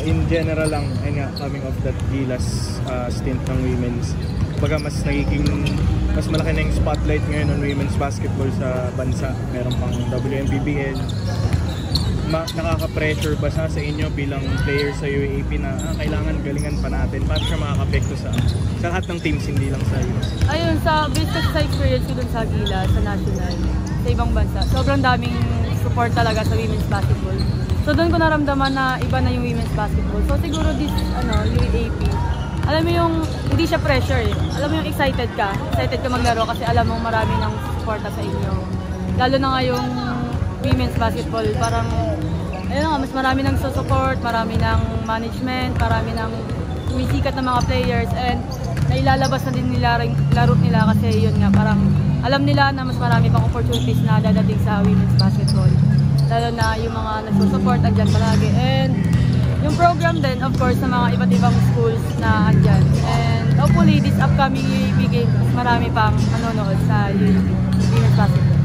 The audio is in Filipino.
In general lang, ayun nga, coming off that Gilas stint ng women's, baga mas malaki na yung spotlight ngayon on women's basketball sa bansa. Meron pang WNBBL. Nakaka-pressure ba sa inyo bilang player sa UAAP na kailangan galingan pa natin? Paano siya makaka-apekto sa lahat ng teams, hindi lang sa US? Ayun, based sa experience ko dun sa Gilas, sa national, sa ibang bansa, sobrang daming support talaga sa women's basketball. So doon ko naramdaman na iba na yung women's basketball. So siguro UAAP, alam mo yung, hindi siya pressure eh. Alam mo yung excited ka maglaro kasi alam mo marami ng suporta sa inyo. Lalo na ngayong women's basketball, parang, ayun nga, mas marami ng support, marami ng management, marami ng umisikat na mga players, and nailalabas na din nila laro nila kasi yun nga, parang alam nila na mas marami pang opportunities na dadating sa women's basketball. Lalo na yung mga nagsusupport, andyan palagi. And yung program din, of course, sa mga iba't ibang schools na andyan. And hopefully, this upcoming UAAP games, marami pang manonood sa women's basketball.